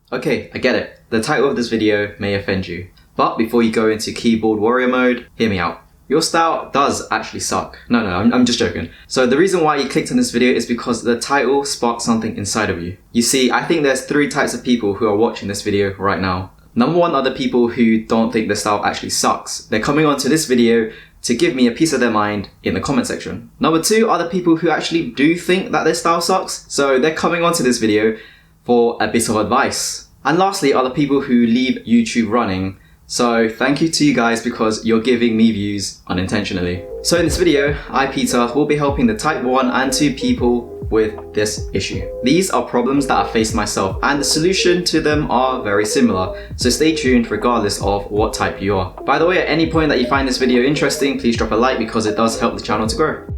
Okay, I get it. The title of this video may offend you. But before you go into keyboard warrior mode, hear me out. Your style does actually suck. No, I'm just joking. So the reason why you clicked on this video is because the title sparked something inside of you. You see, I think there's 3 types of people who are watching this video right now. Number 1 are the people who don't think the style actually sucks. They're coming onto this video to give me a piece of their mind in the comment section. Number 2 are the people who actually do think that their style sucks. So they're coming onto this video for a bit of advice. And lastly are the people who leave YouTube running. So thank you to you guys because you're giving me views unintentionally. So in this video, I, Peter, will be helping the type 1 and 2 people with this issue. These are problems that I faced myself and the solution to them are very similar. So stay tuned regardless of what type you are. By the way, at any point that you find this video interesting, please drop a like because it does help the channel to grow.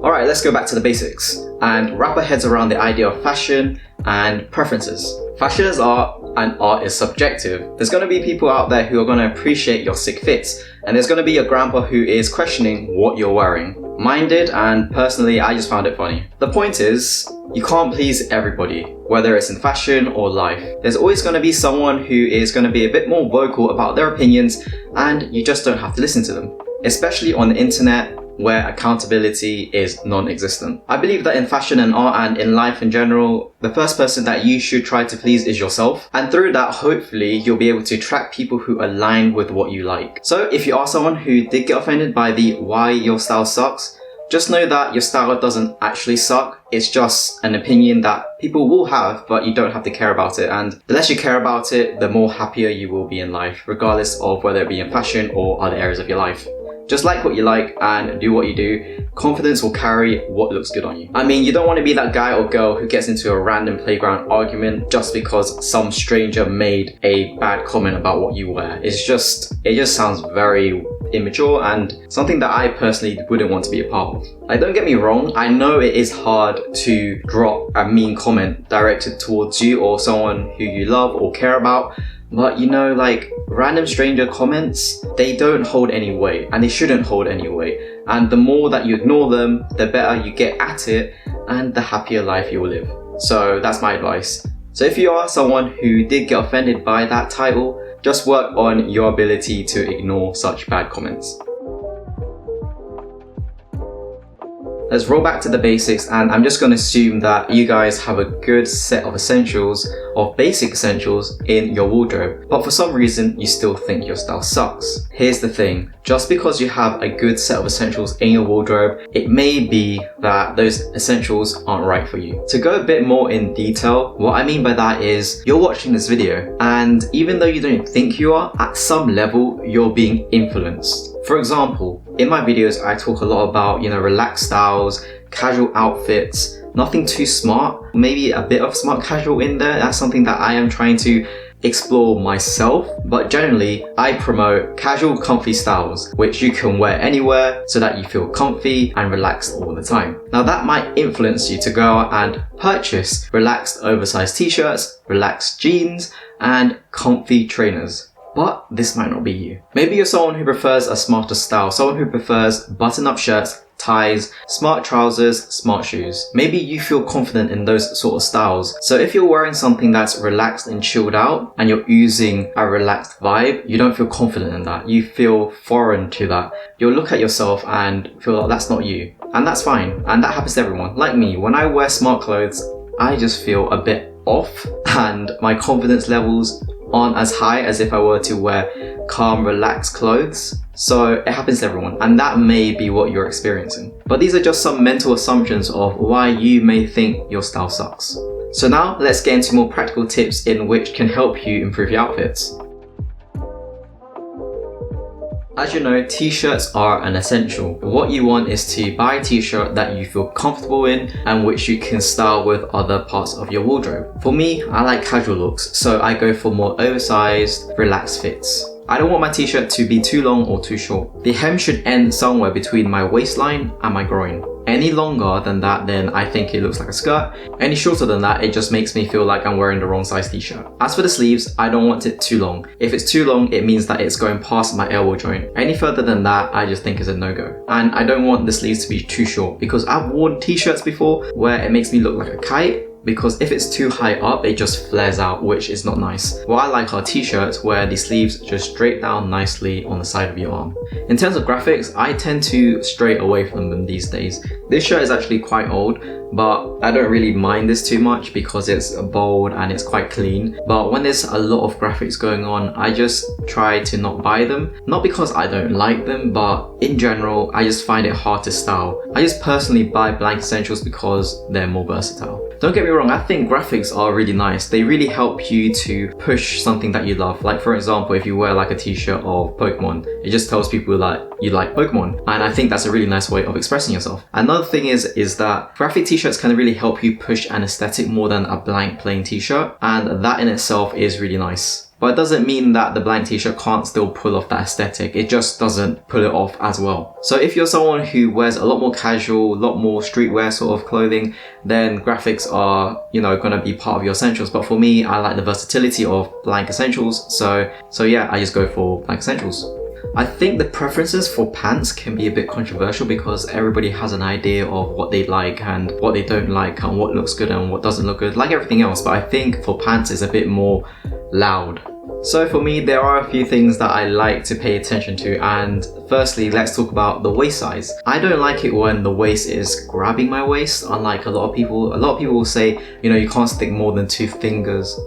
Alright, let's go back to the basics and wrap our heads around the idea of fashion and preferences. Fashion is art and art is subjective. There's going to be people out there who are going to appreciate your sick fits and there's going to be a grandpa who is questioning what you're wearing. Mine did, and personally I just found it funny. The point is, you can't please everybody, whether it's in fashion or life. There's always going to be someone who is going to be a bit more vocal about their opinions and you just don't have to listen to them. Especially on the internet, where accountability is non-existent. I believe that in fashion and art and in life in general, the first person that you should try to please is yourself. And through that, hopefully, you'll be able to attract people who align with what you like. So if you are someone who did get offended by the why your style sucks, just know that your style doesn't actually suck. It's just an opinion that people will have, but you don't have to care about it. And the less you care about it, the more happier you will be in life, regardless of whether it be in fashion or other areas of your life. Just like what you like and do what you do. Confidence will carry what looks good on you. I mean, you don't want to be that guy or girl who gets into a random playground argument just because some stranger made a bad comment about what you wear. It just sounds very immature and something that I personally wouldn't want to be a part of. Like, don't get me wrong, I know it is hard to drop a mean comment directed towards you or someone who you love or care about. But you know, like, random stranger comments, they don't hold any weight and they shouldn't hold any weight. And the more that you ignore them, the better you get at it and the happier life you will live. So that's my advice. So if you are someone who did get offended by that title, just work on your ability to ignore such bad comments. Let's roll back to the basics and I'm just going to assume that you guys have a good set of essentials, of basic essentials in your wardrobe, but for some reason you still think your style sucks. Here's the thing, just because you have a good set of essentials in your wardrobe, it may be that those essentials aren't right for you. To go a bit more in detail, what I mean by that is you're watching this video and even though you don't think you are, at some level you're being influenced. For example, in my videos I talk a lot about, relaxed styles, casual outfits, nothing too smart, maybe a bit of smart casual in there. That's something that I am trying to explore myself, but generally I promote casual comfy styles which you can wear anywhere so that you feel comfy and relaxed all the time. Now that might influence you to go out and purchase relaxed oversized t-shirts, relaxed jeans and comfy trainers. But this might not be you. Maybe you're someone who prefers a smarter style, someone who prefers button-up shirts, ties, smart trousers, smart shoes. Maybe you feel confident in those sort of styles. So if you're wearing something that's relaxed and chilled out and you're oozing a relaxed vibe, you don't feel confident in that. You feel foreign to that. You'll look at yourself and feel like that's not you. And that's fine. And that happens to everyone. Like me, when I wear smart clothes, I just feel a bit off and my confidence levels aren't as high as if I were to wear calm, relaxed clothes. So it happens to everyone and that may be what you're experiencing. But these are just some mental assumptions of why you may think your style sucks. So now let's get into more practical tips in which can help you improve your outfits. As you know, t-shirts are an essential. What you want is to buy a t-shirt that you feel comfortable in and which you can style with other parts of your wardrobe. For me, I like casual looks, so I go for more oversized, relaxed fits. I don't want my t-shirt to be too long or too short. The hem should end somewhere between my waistline and my groin. Any longer than that, then I think it looks like a skirt. Any shorter than that, it just makes me feel like I'm wearing the wrong size t-shirt. As for the sleeves, I don't want it too long. If it's too long, it means that it's going past my elbow joint. Any further than that, I just think is a no-go. And I don't want the sleeves to be too short because I've worn t-shirts before where it makes me look like a kite. because if it's too high up, it just flares out, which is not nice. What I like are t-shirts where the sleeves just drape down nicely on the side of your arm. In terms of graphics, I tend to stray away from them these days. This shirt is actually quite old, but I don't really mind this too much because it's bold and it's quite clean. But when there's a lot of graphics going on, I just try to not buy them. Not because I don't like them, but in general, I just find it hard to style. I just personally buy blank essentials because they're more versatile. Don't get me wrong, I think graphics are really nice. They really help you to push something that you love. Like for example, if you wear like a t-shirt of Pokemon, it just tells people that you like Pokemon. And I think that's a really nice way of expressing yourself. Another thing is that graphic t-shirts can really help you push an aesthetic more than a blank plain t-shirt. And that in itself is really nice. But it doesn't mean that the blank t-shirt can't still pull off that aesthetic. It just doesn't pull it off as well. So if you're someone who wears a lot more casual, a lot more streetwear sort of clothing, then graphics are, going to be part of your essentials. But for me, I like the versatility of blank essentials. So yeah, I just go for blank essentials. I think the preferences for pants can be a bit controversial because everybody has an idea of what they like and what they don't like and what looks good and what doesn't look good, like everything else. But I think for pants it's a bit more loud. So for me, there are a few things that I like to pay attention to, and firstly, let's talk about the waist size. I don't like it when the waist is grabbing my waist, unlike a lot of people. A lot of people will say, you can't stick more than two fingers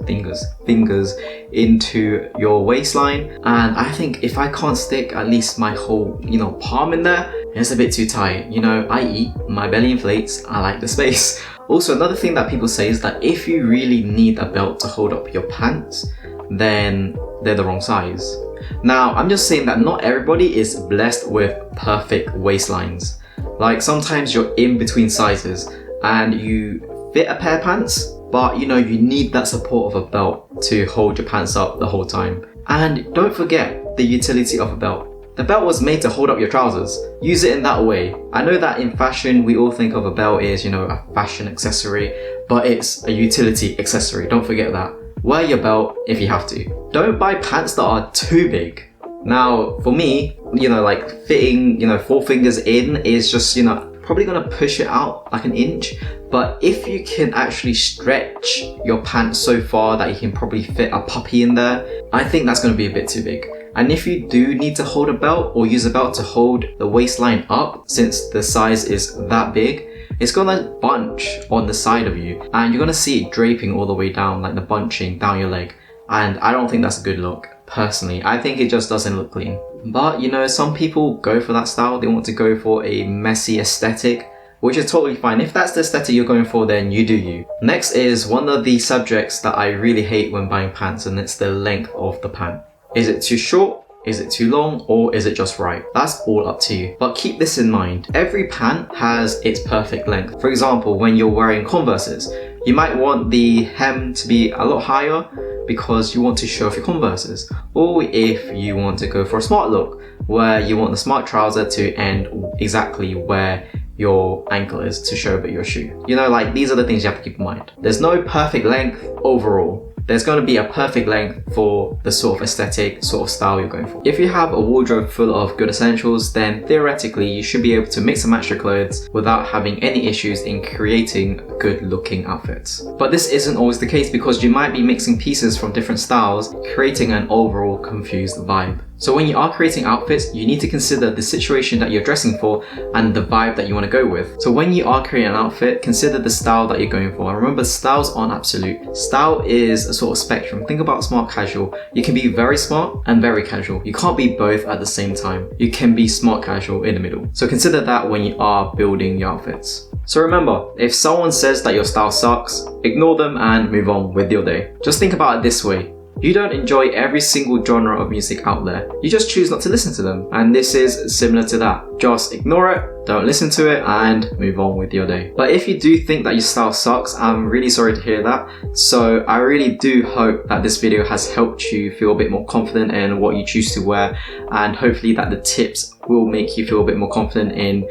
into your waistline, and I think if I can't stick at least my whole, palm in there, it's a bit too tight. I eat, my belly inflates, I like the space. Also, another thing that people say is that if you really need a belt to hold up your pants, then they're the wrong size. Now, I'm just saying that not everybody is blessed with perfect waistlines. Like sometimes you're in between sizes and you fit a pair of pants, but you need that support of a belt to hold your pants up the whole time. And don't forget the utility of a belt. The belt was made to hold up your trousers. Use it in that way. I know that in fashion, we all think of a belt as, a fashion accessory, but it's a utility accessory. Don't forget that. Wear your belt if you have to. Don't buy pants that are too big. Now, for me, like fitting, 4 fingers in is just, probably gonna push it out like an inch. But if you can actually stretch your pants so far that you can probably fit a puppy in there, I think that's gonna be a bit too big. And if you do need to hold a belt or use a belt to hold the waistline up, since the size is that big, it's gonna bunch on the side of you and you're gonna see it draping all the way down, like the bunching down your leg. And I don't think that's a good look, personally. I think it just doesn't look clean. But some people go for that style. They want to go for a messy aesthetic, which is totally fine. If that's the aesthetic you're going for, then you do you. Next is one of the subjects that I really hate when buying pants, and it's the length of the pant. Is it too short? Is it too long, or is it just right? That's all up to you. But keep this in mind. Every pant has its perfect length. For example, when you're wearing Converses, you might want the hem to be a lot higher because you want to show off your Converses. Or if you want to go for a smart look, where you want the smart trouser to end exactly where your ankle is to show a bit your shoe. These are the things you have to keep in mind. There's no perfect length overall. There's going to be a perfect length for the sort of aesthetic, sort of style you're going for. If you have a wardrobe full of good essentials, then theoretically you should be able to mix and match your clothes without having any issues in creating good looking outfits. But this isn't always the case because you might be mixing pieces from different styles, creating an overall confused vibe. So when you are creating outfits, you need to consider the situation that you're dressing for and the vibe that you want to go with. So when you are creating an outfit, consider the style that you're going for. And remember, styles aren't absolute. Style is a sort of spectrum. Think about smart casual. You can be very smart and very casual. You can't be both at the same time. You can be smart casual in the middle. So consider that when you are building your outfits. So remember, if someone says that your style sucks, ignore them and move on with your day. Just think about it this way. You don't enjoy every single genre of music out there. You just choose not to listen to them. And this is similar to that. Just ignore it, don't listen to it, and move on with your day. But if you do think that your style sucks, I'm really sorry to hear that. So I really do hope that this video has helped you feel a bit more confident in what you choose to wear, and hopefully that the tips will make you feel a bit more confident in,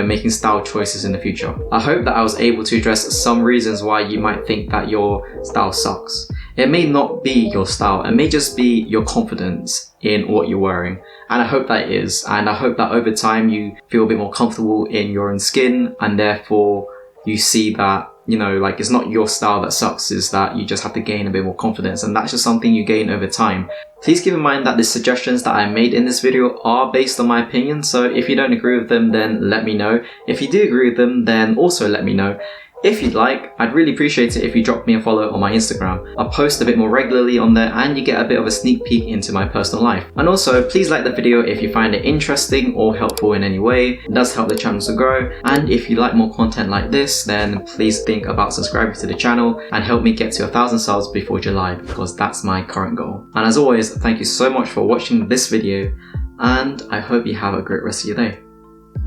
making style choices in the future. I hope that I was able to address some reasons why you might think that your style sucks. It may not be your style, it may just be your confidence in what you're wearing. And I hope that it is. And I hope that over time you feel a bit more comfortable in your own skin, and therefore you see that like it's not your style that sucks, is that you just have to gain a bit more confidence, and that's just something you gain over time. Please keep in mind that the suggestions that I made in this video are based on my opinion, so if you don't agree with them, then let me know. If you do agree with them, then also let me know. If you'd like, I'd really appreciate it if you drop me a follow on my Instagram. I post a bit more regularly on there and you get a bit of a sneak peek into my personal life. And also, please like the video if you find it interesting or helpful in any way. It does help the channel to grow. And if you like more content like this, then please think about subscribing to the channel and help me get to 1,000 subs before July, because that's my current goal. And as always, thank you so much for watching this video, and I hope you have a great rest of your day.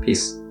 Peace.